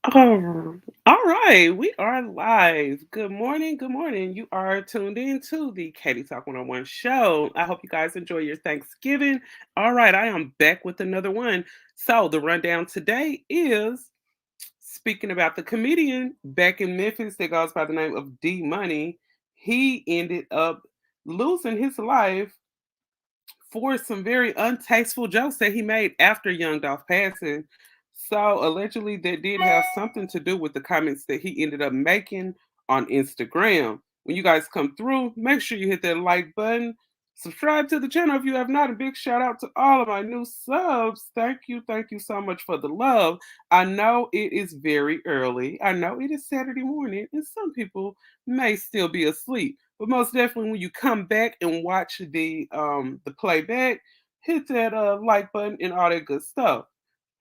All right, we are live. Good morning. Good morning. You are tuned in to the Katie Talk 101 show. I hope you guys enjoy your Thanksgiving. All right, I am back with another one. So, the rundown today is speaking about the comedian back in Memphis that goes by the name of D Money. He ended up losing his life for some very untasteful jokes that he made after Young Dolph passing. So allegedly, that did have something to do with the comments that he ended up making on Instagram. When you guys come through, make sure you hit that like button. Subscribe to the channel if you have not. A big shout out to all of my new subs. Thank you so much for the love. I know it is very early. I know it is Saturday morning, and some people may still be asleep. But most definitely, when you come back and watch the playback, hit that like button and all that good stuff.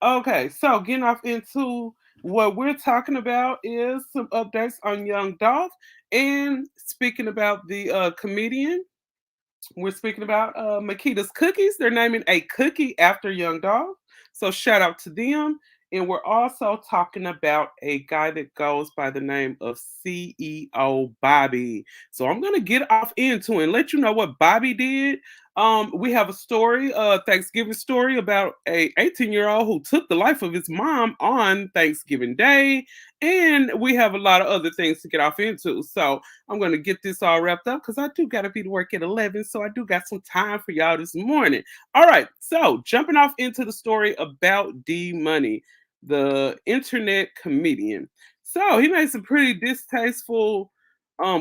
Okay, so getting off into what we're talking about is some updates on Young Dolph, and speaking about the comedian. We're speaking about Makita's Cookies. They're naming a cookie after Young Dog. So shout out to them. And we're also talking about a guy that goes by the name of CEO Bobby. So I'm gonna get off into it and let you know what Bobby did. We have a story, a Thanksgiving story about a 18-year-old who took the life of his mom on Thanksgiving Day, and we have a lot of other things to get off into. So I'm going to get this all wrapped up because I do got to be to work at 11. So I do got some time for y'all this morning. All right. So jumping off into the story about D Money, the internet comedian. So he made some pretty distasteful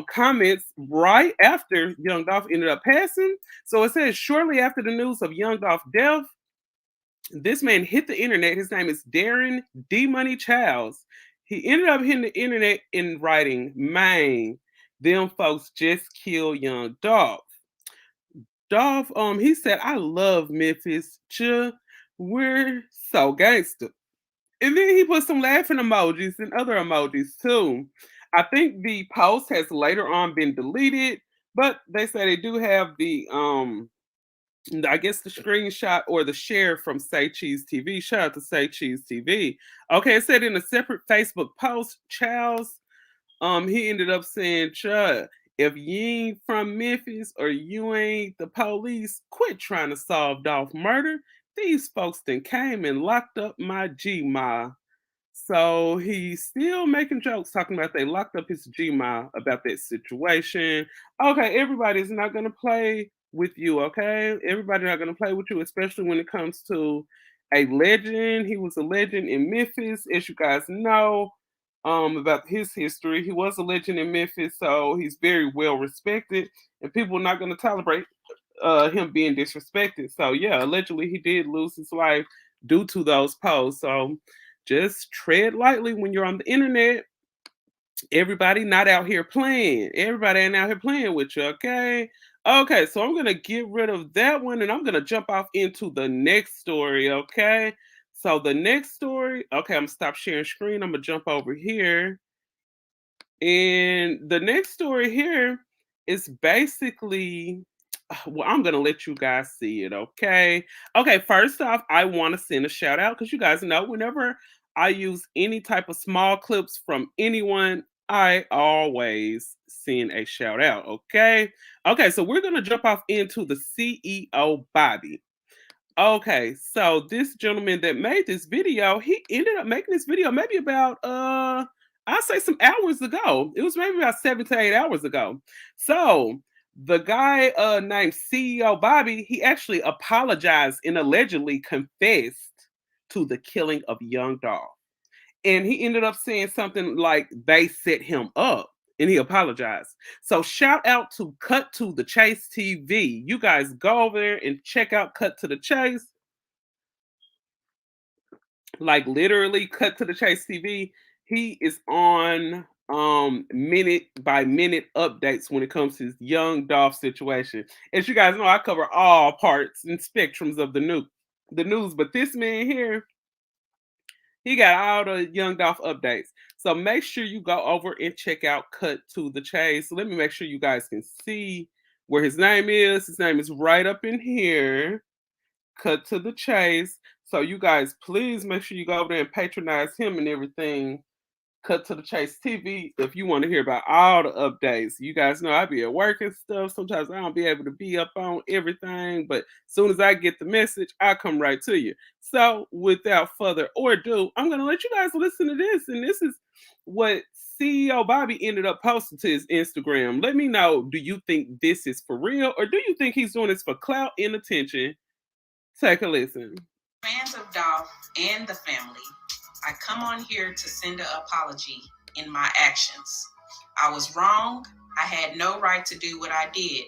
comments right after Young Dolph ended up passing. So it says shortly after the news of Young Dolph's death, this man hit the internet. His name is Darren D Money Childs. He ended up hitting the internet in writing, "Man, them folks just killed Young Dolph." Dolph, he said, "I love Memphis. We're so gangster." And then he put some laughing emojis and other emojis too. I think the post has later on been deleted, but they say they do have I guess the screenshot or the share from Say Cheese TV. Shout out to Say Cheese TV. Okay, it said in a separate Facebook post, Charles, he ended up saying, "Chud, if you ain't from Memphis or you ain't the police, quit trying to solve Dolph murder. These folks then came and locked up my G-Ma." So he's still making jokes talking about they locked up his Gmail about that situation. Okay, everybody's not gonna play with you, okay? Everybody's not gonna play with you, especially when it comes to a legend. He was a legend in Memphis, as you guys know, about his history. He was a legend in Memphis, so he's very well respected, and people are not gonna tolerate him being disrespected. So yeah, allegedly he did lose his life due to those posts. So just tread lightly when you're on the internet. Everybody not out here playing. Everybody ain't out here playing with you, okay? Okay, so I'm gonna get rid of that one and I'm gonna jump off into the next story, okay? So the next story, okay, I'm gonna stop sharing screen. I'm gonna jump over here. And the next story here is basically, well, I'm gonna let you guys see it, okay? Okay, first off, I want to send a shout out because you guys know whenever I use any type of small clips from anyone, I always send a shout out, okay? Okay, so we're gonna jump off into the CEO Bobby. Okay, so this gentleman that made this video, he ended up making this video maybe about I'll say some hours ago. It was maybe about 7 to 8 hours ago. So the guy named CEO Bobby, he actually apologized and allegedly confessed to the killing of Young Dolph. And he ended up saying something like they set him up and he apologized. So shout out to Cut to the Chase TV. You guys go over there and check out Cut to the Chase, like literally Cut to the Chase TV. He is on minute by minute updates when it comes to his Young Dolph situation. As you guys know, I cover all parts and spectrums of the news, but this man here, he got all the Young Dolph updates. So make sure you go over and check out Cut to the Chase. So let me make sure you guys can see where his name is. His name is right up in here. Cut to the Chase. So you guys, please make sure you go over there and patronize him and everything. Cut to the Chase TV if you want to hear about all the updates. You guys know I be at work and stuff. Sometimes I don't be able to be up on everything, but as soon as I get the message, I come right to you. So without further ado, I'm gonna let you guys listen to this. And this is what CEO Bobby ended up posting to his Instagram. Let me know, do you think this is for real or do you think he's doing this for clout and attention? Take a listen. Fans of Dolph and the family, I come on here to send an apology in my actions. I was wrong. I had no right to do what I did.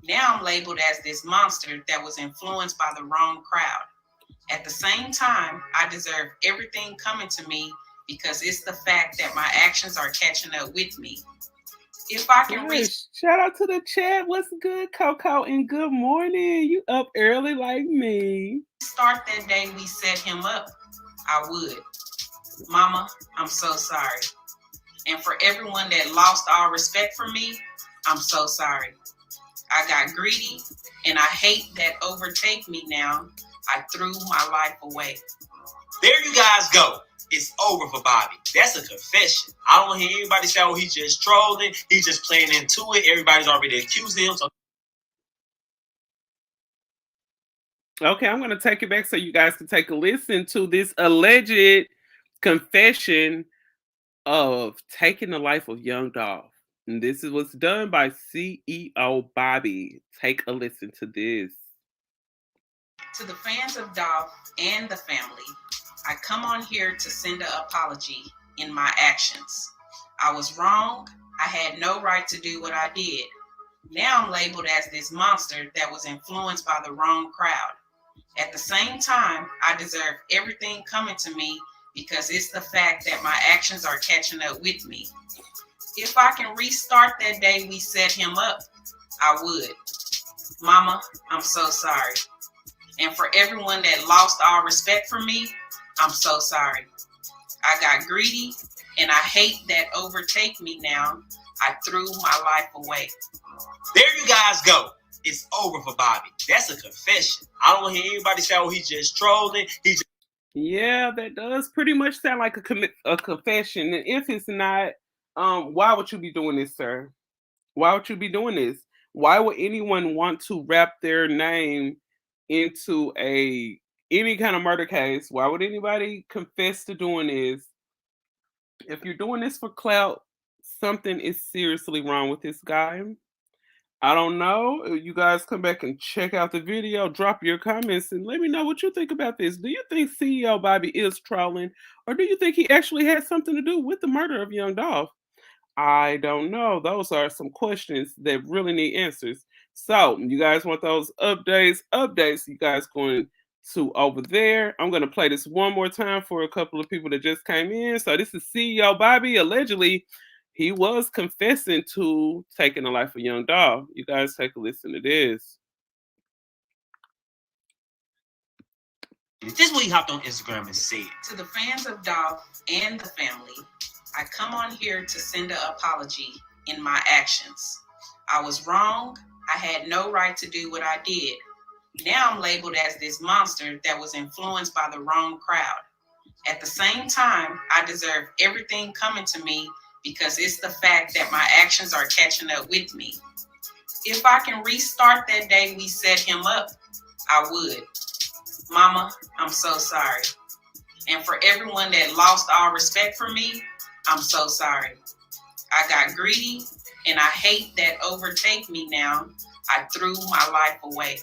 Now I'm labeled as this monster that was influenced by the wrong crowd. At the same time, I deserve everything coming to me because it's the fact that my actions are catching up with me. If I can Shout out to the chat. What's good, Coco? And good morning. You up early like me. restart that day we set him up, I would. Mama, I'm so sorry. And for everyone that lost all respect for me, I'm so sorry. I got greedy and I hate that overtake me now. I threw my life away. There you guys go. It's over for Bobby. That's a confession. I don't want to hear anybody say, oh, he's just trolling. He's just playing into it. Everybody's already accusing him. So okay, I'm going to take it back so you guys can take a listen to this alleged confession of taking the life of Young Dolph. And this is what's done by CEO Bobby. Take a listen to this. To the fans of Dolph and the family, I come on here to send an apology in my actions. I was wrong. I had no right to do what I did. Now I'm labeled as this monster that was influenced by the wrong crowd. At the same time, I deserve everything coming to me because it's the fact that my actions are catching up with me. If I can restart that day we set him up, I would. Mama, I'm so sorry. And for everyone that lost all respect for me, I'm so sorry. I got greedy and I hate that overtake me now. I threw my life away. There you guys go. It's over for Bobby. That's a confession. I don't want to hear anybody say, oh, he's just trolling. Yeah, that does pretty much sound like a confession. And if it's not, why would you be doing this, sir? Why would you be doing this? Why would anyone want to wrap their name into a any kind of murder case? Why would anybody confess to doing this? If you're doing this for clout, something is seriously wrong with this guy. I don't know. You guys come back and check out the video, drop your comments, and let me know what you think about this. Do you think CEO Bobby is trolling, or do you think he actually had something to do with the murder of Young Dolph? I don't know. Those are some questions that really need answers. So, you guys want those updates, you guys going to over there. I'm going to play this one more time for a couple of people that just came in. So, this is CEO Bobby. Allegedly, he was confessing to taking the life of Young Dolph. You guys take a listen to this. This is what he hopped on Instagram and said. To the fans of Dolph and the family, I come on here to send an apology in my actions. I was wrong. I had no right to do what I did. Now I'm labeled as this monster that was influenced by the wrong crowd. At the same time, I deserve everything coming to me because it's the fact that my actions are catching up with me. If I can restart that day we set him up, I would. Mama, I'm so sorry. And for everyone that lost all respect for me, I'm so sorry. I got greedy and I hate that overtake me now. I threw my life away.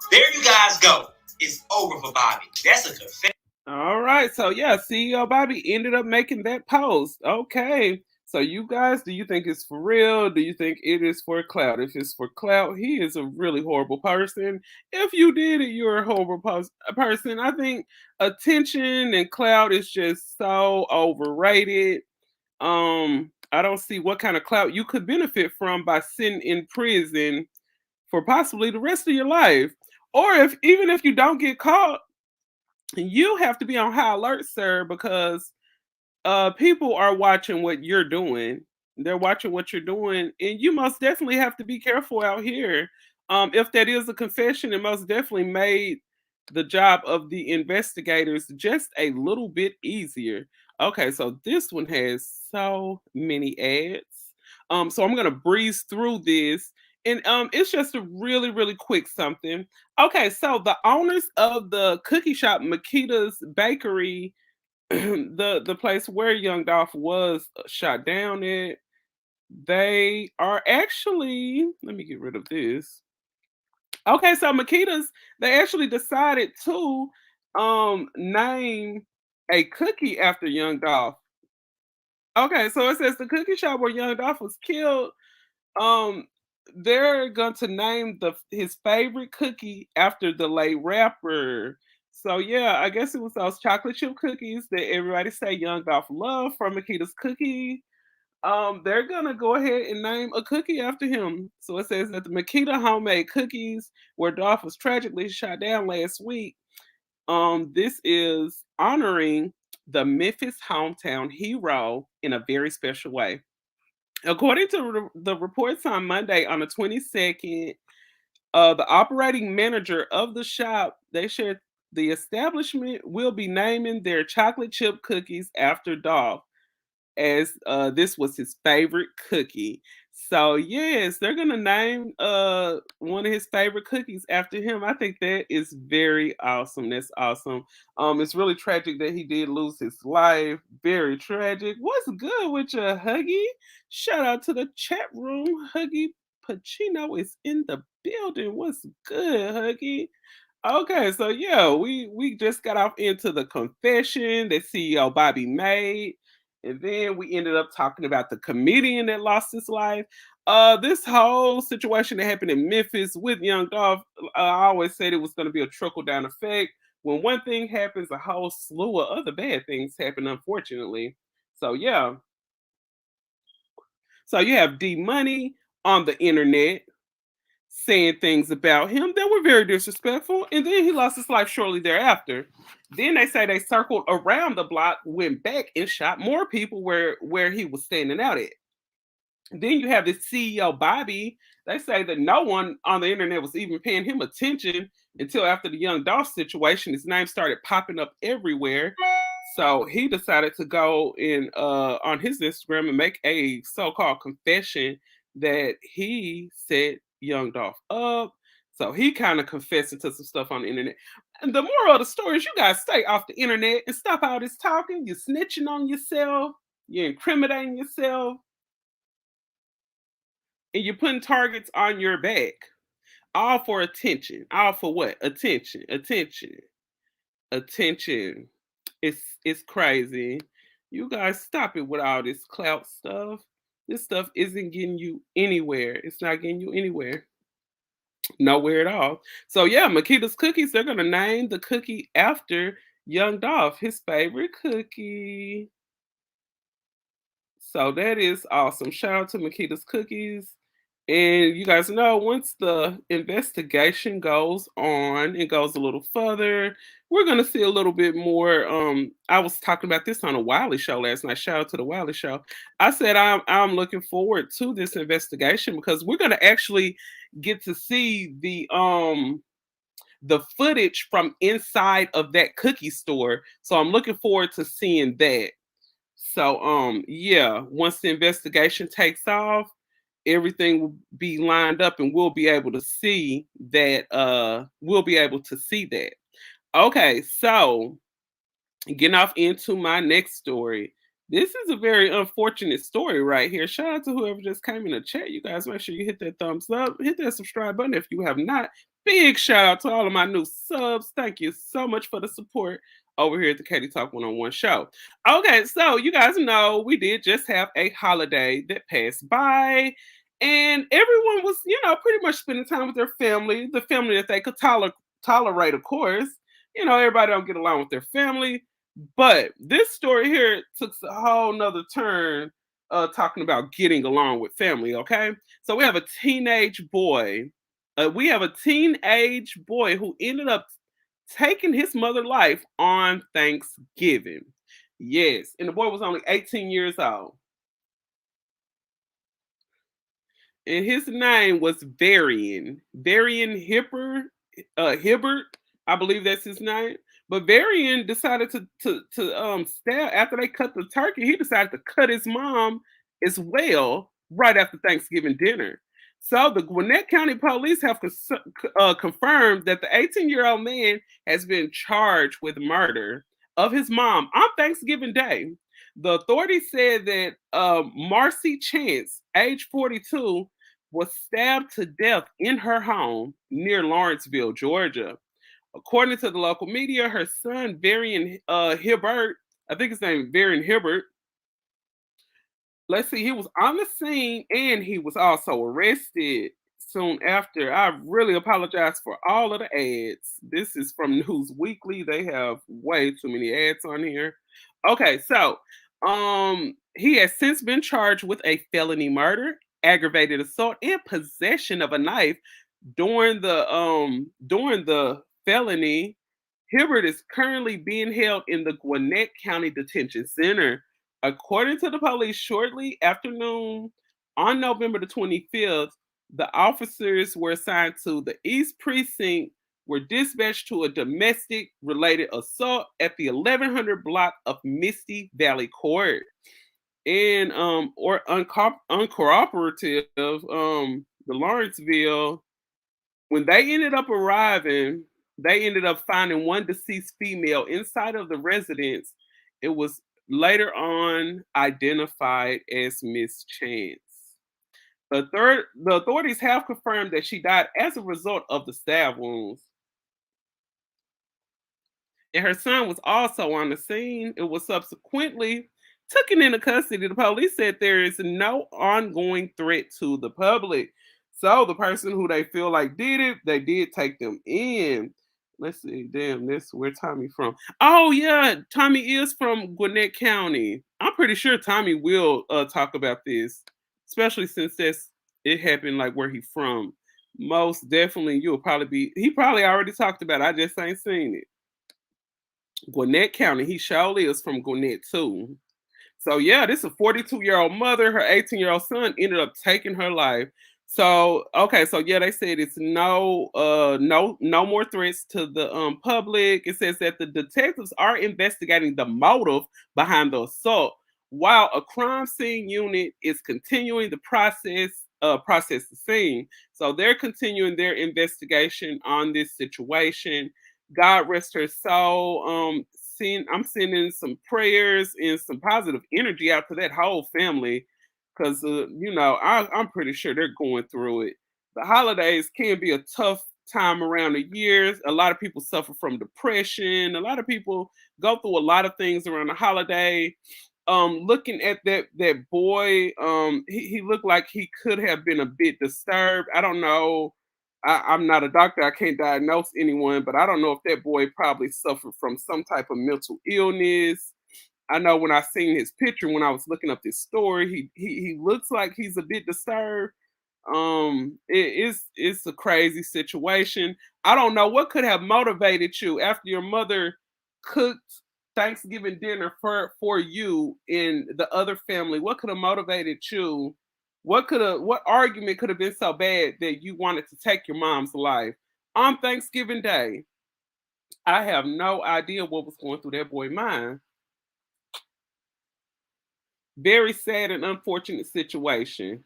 There you guys go. It's over for Bobby. That's a confession. All right. So, yeah, CEO Bobby ended up making that post. Okay. So, you guys, do you think it's for real? Do you think it is for clout? If it's for clout, he is a really horrible person. If you did it, you're a horrible person. I think attention and clout is just so overrated. I don't see what kind of clout you could benefit from by sitting in prison for possibly the rest of your life. Or if even if you don't get caught, you have to be on high alert, sir, because people are watching what you're doing. They're watching what you're doing, and you most definitely have to be careful out here. If that is a confession, it most definitely made the job of the investigators just a little bit easier. Okay, so this one has so many ads. So I'm gonna breeze through this, and it's just a really, really quick something. Okay, so the owners of the cookie shop, Makita's Bakery, the place where Young Dolph was shot down at, they are actually. Let me get rid of this. Okay, so Makita's, they actually decided to name a cookie after Young Dolph. Okay, so it says the cookie shop where Young Dolph was killed. Um, they're going to name his favorite cookie after the late rapper. So yeah, I guess it was those chocolate chip cookies that everybody say Young Dolph loved from Makita's Cookie. They're gonna go ahead and name a cookie after him. So it says that the Makita homemade cookies, where Dolph was tragically shot down last week. This is honoring the Memphis hometown hero in a very special way. According to the reports on Monday on the 22nd, the operating manager of the shop, they shared the establishment will be naming their chocolate chip cookies after Dolph, as this was his favorite cookie. So yes, they're gonna name one of his favorite cookies after him. I think that is very awesome. That's awesome. It's really tragic that he did lose his life. Very tragic. What's good with you, Huggy? Shout out to the chat room. Huggy Pacino is in the building. What's good, Huggy? Okay, so yeah, we just got off into the confession that CEO Bobby made, and then we ended up talking about the comedian that lost his life. This whole situation that happened in Memphis with Young Dolph, I always said it was going to be a trickle down effect. When one thing happens, a whole slew of other bad things happen, unfortunately. So yeah, so you have D Money on the internet saying things about him that were very disrespectful, and then he lost his life shortly thereafter. Then they say they circled around the block, went back and shot more people where he was standing out at. Then you have the CEO Bobby. They say that no one on the internet was even paying him attention until after the Young Dolph situation. His name started popping up everywhere. So he decided to go in on his Instagram and make a so-called confession that he set Young Dolph up. So he kind of confessed to some stuff on the internet. And the moral of the story is you guys stay off the internet and stop all this talking. You're snitching on yourself, you're incriminating yourself, and you're putting targets on your back. All for attention. All for what? Attention. Attention. Attention. It's crazy. You guys stop it with all this clout stuff. This stuff isn't getting you anywhere. It's not getting you anywhere. Nowhere at all. So yeah, Makita's Cookies, they're gonna name the cookie after Young Dolph, his favorite cookie. So that is awesome. Shout out to Makita's Cookies. And you guys know once the investigation goes on and goes a little further, we're gonna see a little bit more. I was talking about this on a Wiley show last night. Shout out to the Wiley show. I said I'm looking forward to this investigation because we're gonna actually get to see the footage from inside of that cookie store. So I'm looking forward to seeing that. So yeah, once the investigation takes off, everything will be lined up and we'll be able to see that Okay, so getting off into my next story. This is a very unfortunate story right here. Shout out to whoever just came in the chat. You guys make sure you hit that thumbs up, hit that subscribe button if you have not. Big shout out to all of my new subs. Thank you so much for the support over here at the Katie Talk One-on-One show. Okay, so you guys know we did just have a holiday that passed by, and everyone was, pretty much spending time with their family, the family that they could tolerate, of course. Everybody don't get along with their family, but this story here took a whole nother turn, talking about getting along with family, okay? So we have a teenage boy. We have a teenage boy who ended up taking his mother's life on Thanksgiving. Yes, and the boy was only 18 years old. And his name was Varian Hibbert. Hibbert. I believe that's his name. But Varian decided to stab after they cut the turkey. He decided to cut his mom as well right after Thanksgiving dinner. So the Gwinnett County Police have confirmed that the 18-year-old man has been charged with murder of his mom on Thanksgiving Day. The authorities said that Marcy Chance, age 42, was stabbed to death in her home near Lawrenceville, Georgia. According to the local media, her son, Varian Hibbert, I think his name is Varian Hibbert, let's see, he was on the scene and he was also arrested soon after. I really apologize for all of the ads. This is from News Weekly. They have way too many ads on here. Okay, so he has since been charged with a felony murder, aggravated assault, and possession of a knife during the felony. Hibbert is currently being held in the Gwinnett County Detention Center. According to the police, shortly after noon on November the 25th, the officers were assigned to the East Precinct, were dispatched to a domestic related assault at the 1100 block of Misty Valley Court. And or uncooperative, the Lawrenceville, when they ended up arriving, they ended up finding one deceased female inside of the residence. It was later on identified as Miss Chance. The authorities have confirmed that she died as a result of the stab wounds. And her son was also on the scene. It was subsequently taken into custody. The police said there is no ongoing threat to the public. So the person who they feel like did it, they did take them in. Let's see, damn, this where Tommy from? Oh yeah, Tommy is from Gwinnett County. I'm pretty sure Tommy will talk about this, especially since it happened like where he from. Most definitely, you'll probably be. He probably already talked about it. I just ain't seen it. Gwinnett County. He surely is from Gwinnett too. So yeah, this is a 42-year-old mother. Her 18-year-old son ended up taking her life. So okay, so yeah, they said it's no more threats to the public. It says that the detectives are investigating the motive behind the assault, while a crime scene unit is continuing the process the scene. So they're continuing their investigation on this situation. God rest her soul. I'm sending some prayers and some positive energy out to that whole family, because I'm pretty sure they're going through it. The holidays can be a tough time around the years. A lot of people suffer from depression. A lot of people go through a lot of things around the holiday. Looking at that boy, he looked like he could have been a bit disturbed. I don't know. I'm not a doctor. I can't diagnose anyone, but I don't know if that boy probably suffered from some type of mental illness. I know when I seen his picture when I was looking up this story, he looks like he's a bit disturbed. It's a crazy situation. I don't know what could have motivated you after your mother cooked Thanksgiving dinner for you and the other family. What could have motivated you? What argument could have been so bad that you wanted to take your mom's life on Thanksgiving Day? I have no idea what was going through that boy's mind. Very sad and unfortunate situation.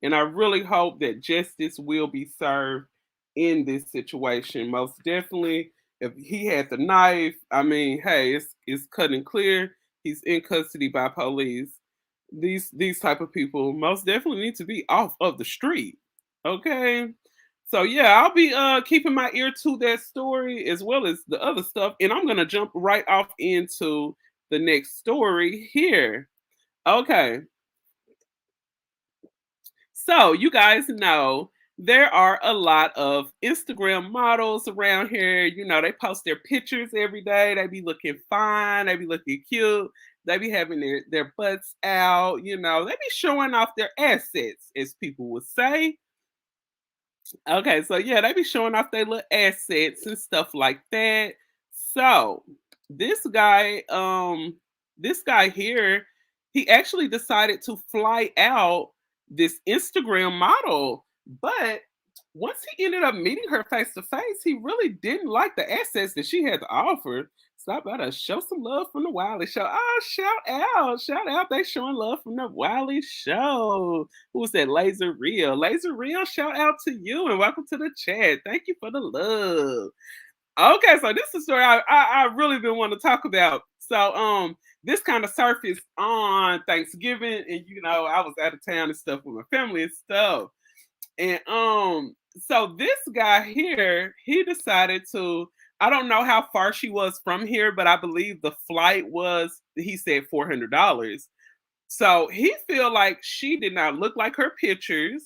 And I really hope that justice will be served in this situation. Most definitely, if he had the knife, I mean, hey, it's cut and clear. He's in custody by police. These type of people most definitely need to be off of the street. Okay. So yeah, I'll be keeping my ear to that story as well as the other stuff. And I'm gonna jump right off into the next story here. Okay. So, you guys know there are a lot of Instagram models around here. They post their pictures every day. They be looking fine. They be looking cute. They be having their butts out. They be showing off their assets, as people would say. Okay, so yeah, they be showing off their little assets and stuff like that. So this guy here, he actually decided to fly out this Instagram model, but once he ended up meeting her face to face, he really didn't like the assets that she had to offer. Stop by to show some love from the Wiley Show. Oh, shout out, shout out. They showing love from the Wiley Show. Who's that? Laser Real. Laser Real, shout out to you and welcome to the chat. Thank you for the love. Okay, so this is a story I really been wanting to talk about. So this kind of surfaced on Thanksgiving, and I was out of town and stuff with my family and stuff. And so this guy here, he decided to, I don't know how far she was from here, but I believe the flight was, he said $400. So he feel like she did not look like her pictures.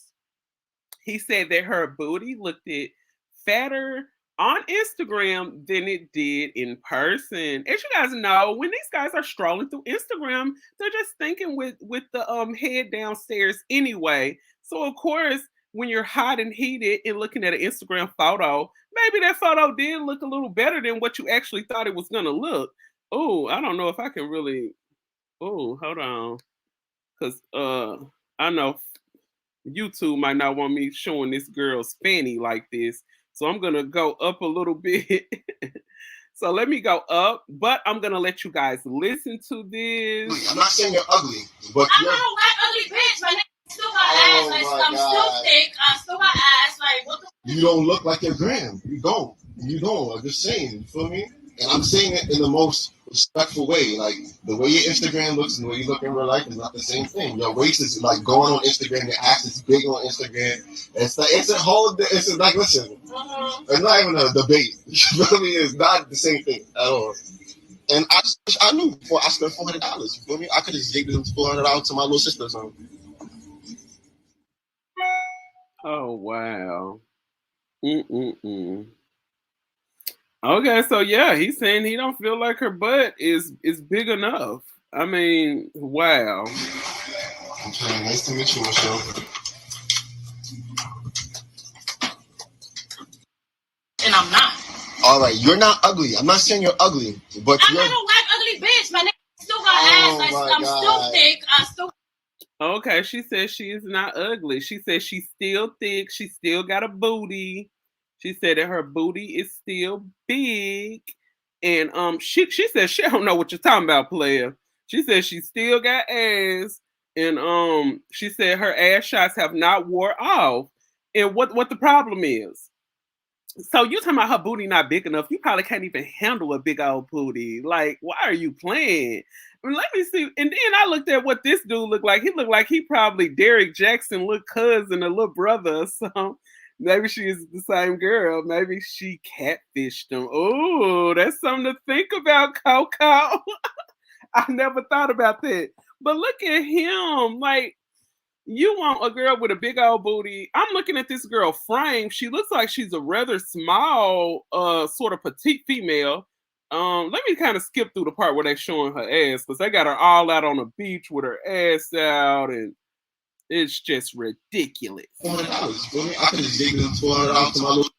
He said that her booty looked fatter on Instagram than it did in person. As you guys know, when these guys are strolling through Instagram, they're just thinking with the head downstairs anyway. So of course, when you're hot and heated and looking at an Instagram photo, maybe that photo did look a little better than what you actually thought it was gonna look. Oh, I don't know if I can really. Oh, hold on, because I know YouTube might not want me showing this girl's fanny like this. So I'm gonna go up a little bit. So let me go up, but I'm gonna let you guys listen to this. I'm not saying you're ugly, but I'm not a white ugly bitch. My nigga still got ass. Like, I'm still thick. I still got ass. Like, what the? You don't look like your gram. You don't. You don't. I'm just saying. You feel me? And I'm saying it in the most respectful way. Like, the way your Instagram looks and the way you look in real life is not the same thing. Your waist is like going on Instagram. Your ass is big on Instagram. It's like, it's a whole. It's like, listen. It's not even a debate. You feel me? It's not the same thing at all. And I knew before I spent $400. You feel me? I could have just gave them $400 to my little sister or something. Oh wow. Mm-mm-mm. Okay, so yeah, he's saying he don't feel like her butt is big enough. I mean, wow. Okay, nice to meet you, Michelle. And I'm not. All right, you're not ugly. I'm not saying you're ugly, but I'm you're. not a white ugly bitch. My nigga still got ass. Like, I'm still thick. I still. Okay, she says she is not ugly. She says she's still thick. She still got a booty. She said that her booty is still big. And she said she don't know what you're talking about, player. She said she still got ass. And she said her ass shots have not wore off. And what the problem is? So you talking about her booty not big enough? You probably can't even handle a big old booty. Like, why are you playing? Let me see. And then I looked at what this dude looked like. He looked like he probably Derek Jackson, little cousin, or little brother or something. Maybe she is the same girl. Maybe she catfished him. Oh, that's something to think about, Coco. I never thought about that. But look at him. Like, you want a girl with a big old booty. I'm looking at this girl frame. She looks like she's a rather small, sort of petite female. Let me kind of skip through the part where they're showing her ass, because they got her all out on the beach with her ass out, and it's just ridiculous. $400. I could have gave them $400 to my little.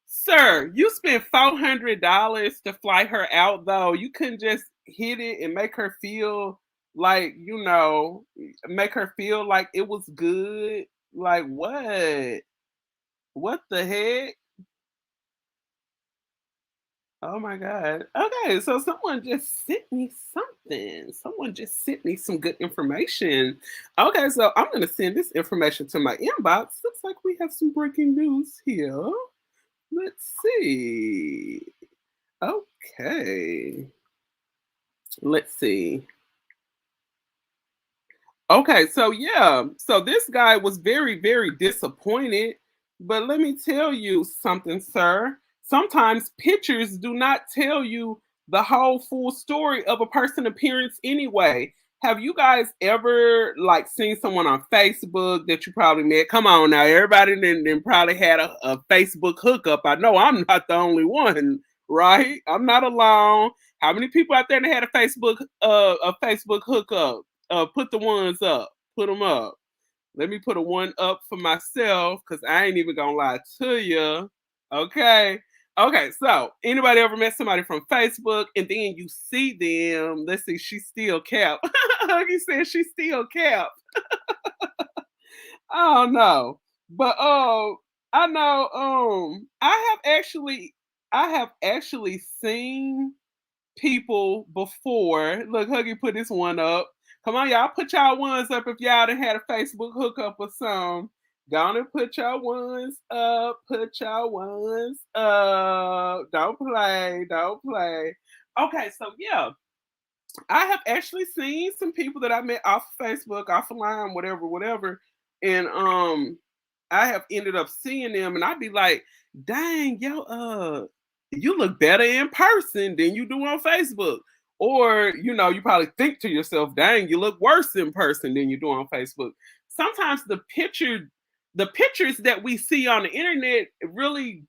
Sir, you spent $400 to fly her out, though. You couldn't just hit it and make her feel like, make her feel like it was good. Like, what? What the heck? Oh my God. Okay, so someone just sent me something. Someone just sent me some good information. Okay, so I'm going to send this information to my inbox. Looks like we have some breaking news here. Let's see. Okay. Let's see. Okay, so yeah, so this guy was very, very disappointed. But let me tell you something, sir. Sometimes pictures do not tell you the whole full story of a person appearance anyway. Have you guys ever like seen someone on Facebook that you probably met? Come on now, everybody then probably had a Facebook hookup. I know I'm not the only one, right? I'm not alone. How many people out there that had a Facebook hookup? Put the ones up. Put them up. Let me put a one up for myself, because I ain't even gonna lie to you. Okay. Okay, so anybody ever met somebody from Facebook and then you see them? Let's see, she's still capped. He said she's still capped. Oh no. But I know. I have actually seen people before. Look, Huggy put this one up. Come on, y'all, put y'all ones up if y'all done had a Facebook hookup or some. Gonna put y'all ones up. Put y'all ones up. Don't play. Don't play. Okay, so yeah, I have actually seen some people that I met off of Facebook, off of line, whatever, whatever. And I have ended up seeing them and I'd be like, dang, yo, you look better in person than you do on Facebook. Or, you probably think to yourself, dang, you look worse in person than you do on Facebook. Sometimes the pictures that we see on the internet really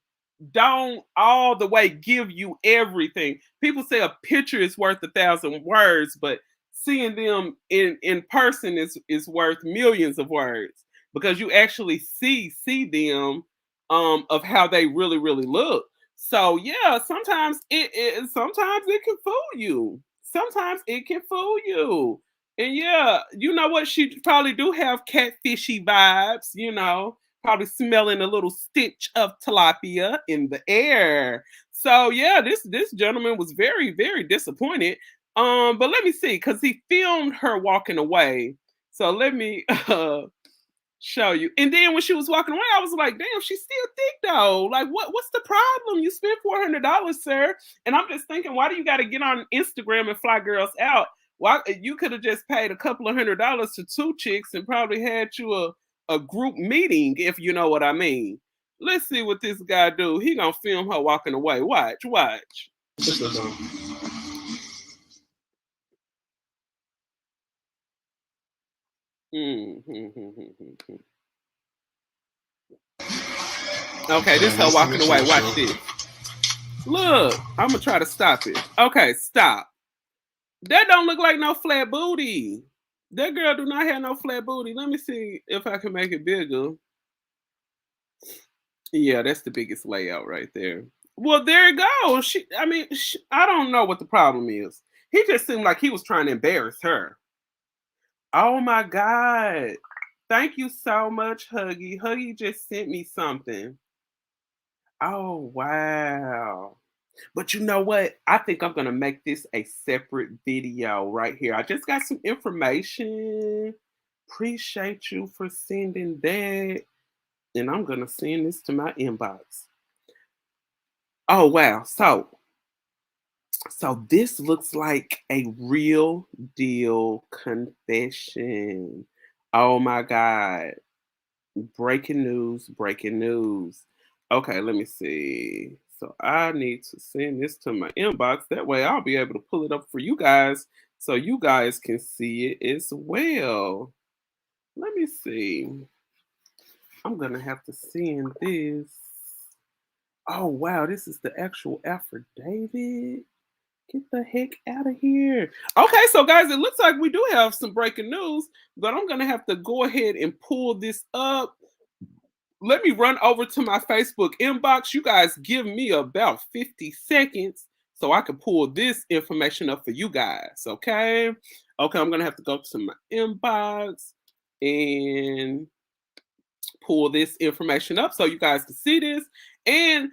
don't all the way give you everything. People say a picture is worth 1,000 words, but seeing them in person is worth millions of words because you actually see them of how they really look. So yeah, sometimes it can fool you. Sometimes it can fool you. And yeah, you know what? She probably do have catfishy vibes. Probably smelling a little stitch of tilapia in the air. So yeah, this gentleman was very disappointed. But let me see, because he filmed her walking away. So let me show you. And then when she was walking away, I was like, damn, she's still thick though. Like, what's the problem? You spent $400, sir. And I'm just thinking, why do you got to get on Instagram and fly girls out? Why you could have just paid a couple of $100 to two chicks and probably had you a group meeting, if you know what I mean. Let's see what this guy do. He gonna film her walking away. Watch. Mhm. Okay, this her Nice to walking meet you, away. Watch Michelle. this. Look, I'm gonna try to stop it. Okay, stop. That don't look like no flat booty. That girl do not have no flat booty. Let me see if I can make it bigger. Yeah, that's the biggest layout right there. Well, there you go. I don't know what the problem is. He just seemed like he was trying to embarrass her. Oh my God. Thank you so much, Huggy. Huggy just sent me something. Oh, wow. But you know what? I think I'm gonna make this a separate video right here. I just got some information. Appreciate you for sending that. And I'm gonna send this to my inbox. Oh wow. So this looks like a real deal confession. Oh my God. Breaking news, breaking news. Okay, let me see. So I need to send this to my inbox. That way I'll be able to pull it up for you guys so you guys can see it as well. Let me see. I'm going to have to send this. Oh, wow. This is the actual affidavit. Get the heck out of here. Okay, so guys, it looks like we do have some breaking news, but I'm going to have to go ahead and pull this up. Let me run over to my Facebook inbox. You guys give me about 50 seconds so I can pull this information up for you guys. Okay. Okay, I'm gonna have to go to my inbox and pull this information up so you guys can see this. And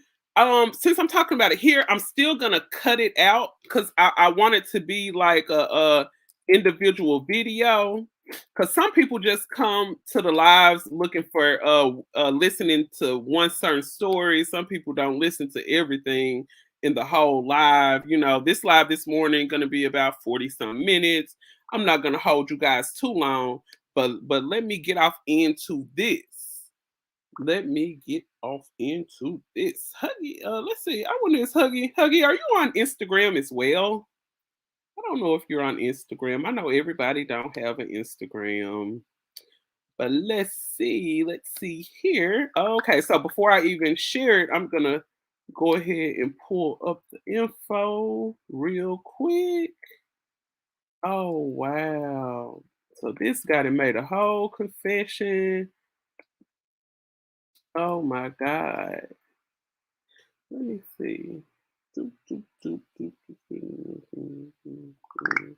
since I'm talking about it here, I'm still gonna cut it out because I want it to be like a individual video. Because some people just come to the lives looking for listening to one certain story. Some people don't listen to everything in the whole live. This live this morning gonna be about 40 some minutes. I'm not gonna hold you guys too long, but let me get off into this. Let me get off into this. Huggy, let's see. I wonder is Huggy. Huggy, are you on Instagram as well? I don't know if you're on Instagram. I know everybody don't have an Instagram. But let's see. Let's see here. Okay, so before I even share it, I'm gonna go ahead and pull up the info real quick. Oh wow. So this guy that made a whole confession. Oh my God. Let me see. Doop, doop, doop, doop, doop, doop, doop, doop, doop,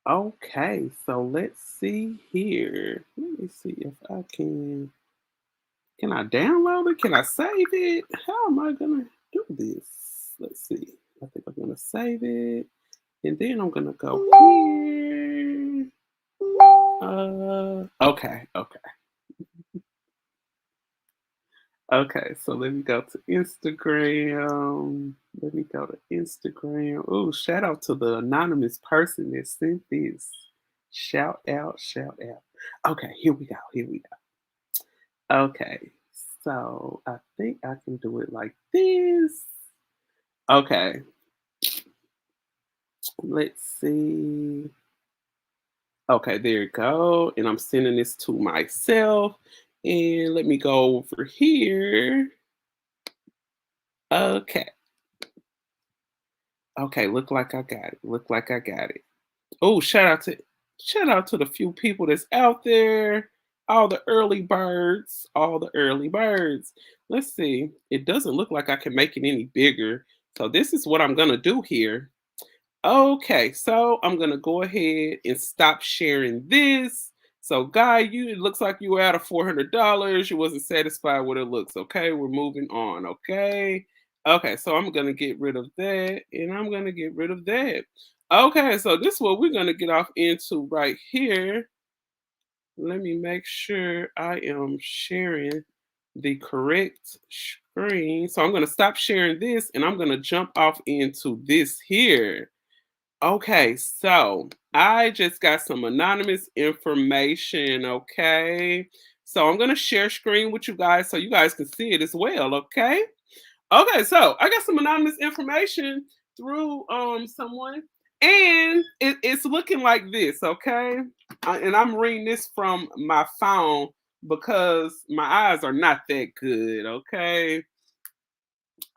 Okay, so let's see here. Let me see if I can. Can I download it? Can I save it? How am I gonna do this? Let's see. I think I'm gonna save it, and then I'm gonna go here. Okay, okay, okay. So let me go to Instagram. Let me go to Instagram. Oh, shout out to the anonymous person that sent this. Shout out, shout out. Okay, here we go. Here we go. Okay, so I think I can do it like this. Okay, let's see. Okay, there you go. And I'm sending this to myself. And let me go over here. Okay. Okay, look like I got it. Look like I got it. Oh, shout out to the few people that's out there. All the early birds. All the early birds. Let's see. It doesn't look like I can make it any bigger. So this is what I'm gonna do here. Okay, so I'm gonna go ahead and stop sharing this. So, Guy, it looks like you were out of $400. You wasn't satisfied with it looks. Okay, we're moving on. Okay, okay, so I'm gonna get rid of that, and I'm gonna get rid of that. Okay, so this is what we're gonna get off into right here. Let me make sure I am sharing the correct screen. So I'm gonna stop sharing this, and I'm gonna jump off into this here. Okay, so I just got some anonymous information. Okay, so I'm gonna share screen with you guys so you guys can see it as well. Okay, okay, so I got some anonymous information through someone, and it's looking like this. Okay, and I'm reading this from my phone because my eyes are not that good. Okay,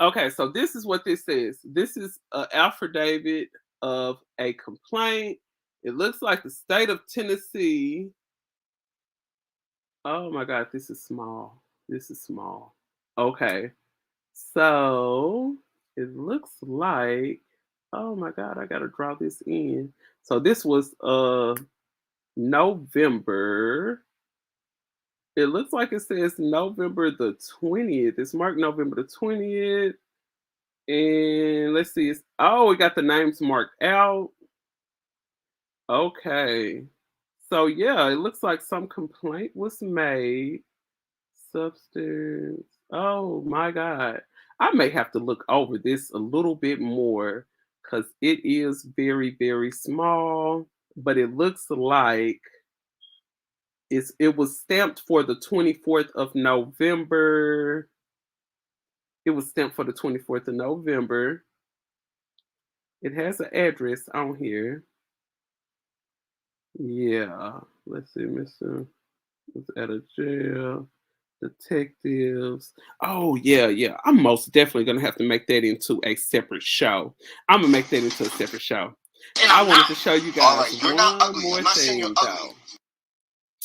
okay, so this is what this says. This is an affidavit of a complaint. It looks like the state of Tennessee. Oh my God, this is small. This is small. Okay, so it looks like. Oh my God, I gotta draw this in. So this was November. It looks like it says November the 20th. It's marked November the 20th. And let's see. Oh, we got the names marked out. Okay. So yeah, it looks like some complaint was made. Substance. Oh my God. I may have to look over this a little bit more because it is very, very small, but it looks like it was stamped for the 24th of November. It was stamped for the 24th of November. It has an address on here. Yeah, let's see, Mr. was at a jail. Detectives. Oh yeah, yeah. I'm most definitely gonna have to make that into a separate show. I'm gonna make that into a separate show. And I I'm wanted not. to show you All guys right, you're not one ugly. more I'm not saying you're thing ugly.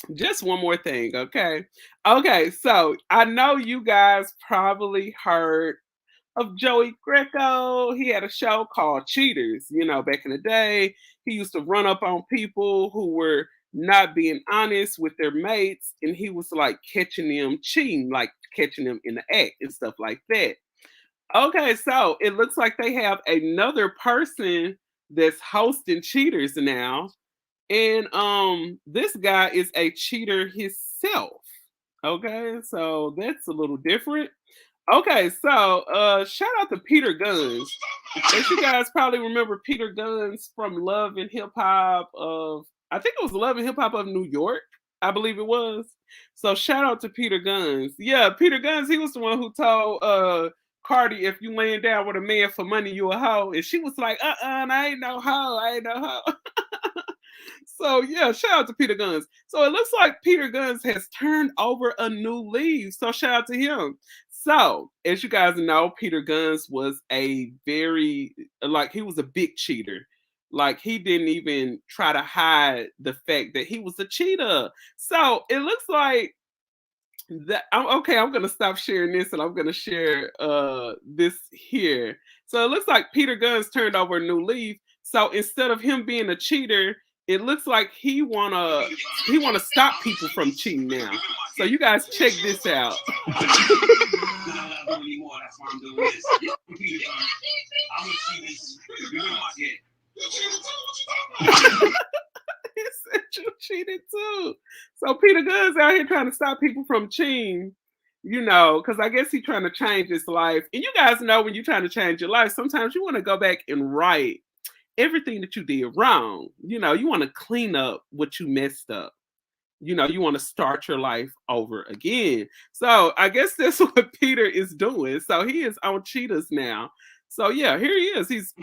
though. Just one more thing, okay? Okay, so I know you guys probably heard of Joey Greco. He had a show called Cheaters. You know, back in the day, he used to run up on people who were not being honest with their mates, and he was like catching them cheating, like catching them in the act and stuff like that. Okay, so it looks like they have another person that's hosting Cheaters now, and this guy is a cheater himself. Okay, so that's a little different. Okay, so shout out to Peter Guns. As you guys probably remember Peter Guns from Love and Hip Hop of I think it was Love and Hip Hop of New York, I believe it was. So shout out to Peter Guns. Yeah, Peter Guns, he was the one who told Cardi, if you laying down with a man for money, you a hoe. And she was like, I ain't no hoe, I ain't no hoe. So yeah, shout out to Peter Guns. So it looks like Peter Guns has turned over a new leaf. So shout out to him. So as you guys know, Peter Guns was a very he was a big cheater. Like he didn't even try to hide the fact that he was a cheater. So it looks like that I'm gonna stop sharing this and I'm gonna share this here. So it looks like Peter Guns turned over a new leaf. So instead of him being a cheater, it looks like he wanna stop people from cheating now. So you guys check this out. He said you cheated too. So Peter Good's out here trying to stop people from cheating, because I guess he's trying to change his life. And you guys know when you're trying to change your life, sometimes you want to go back and right everything that you did wrong. You want to clean up what you messed up. You want to start your life over again. So I guess that's what Peter is doing. So he is on cheaters now. So yeah, here he is. He's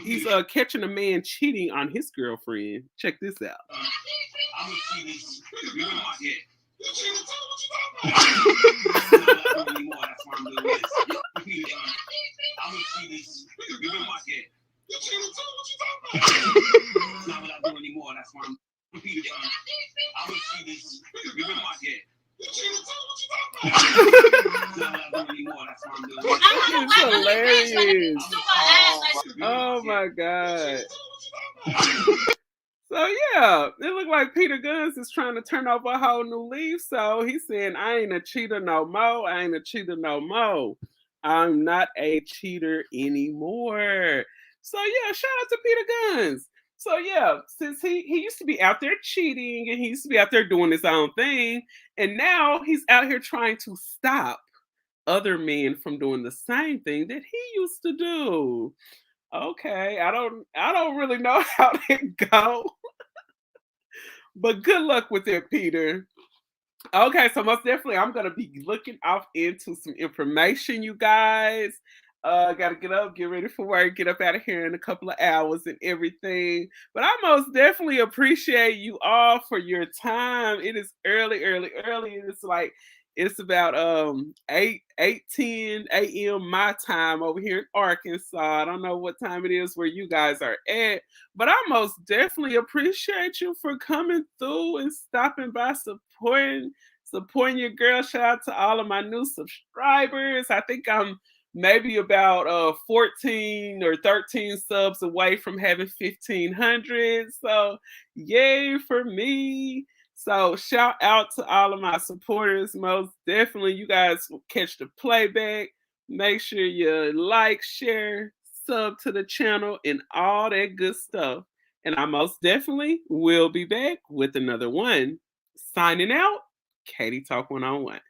catching a man cheating on his girlfriend. Check this out. It's hilarious. Oh my god. So yeah, it looked like Peter Guns is trying to turn over a whole new leaf. So he's saying, I ain't a cheater no more. I ain't a cheater no more. I'm not a cheater anymore. So yeah, shout out to Peter Guns. So yeah, since he used to be out there cheating and he used to be out there doing his own thing, and now he's out here trying to stop other men from doing the same thing that he used to do. Okay, I don't really know how that go, but good luck with it, Peter. Okay, so most definitely I'm gonna be looking off into some information, you guys. Gotta get up, get ready for work, get up out of here in a couple of hours and everything. But I most definitely appreciate you all for your time. It is early, early, early. It's about 8:10 a.m. my time over here in Arkansas. I don't know what time it is where you guys are at, but I most definitely appreciate you for coming through and stopping by, supporting your girl. Shout out to all of my new subscribers. I think I'm maybe about 14 or 13 subs away from having 1,500. So yay for me. So shout out to all of my supporters. Most definitely, you guys will catch the playback. Make sure you like, share, sub to the channel, and all that good stuff. And I most definitely will be back with another one. Signing out, Katie Talk 101.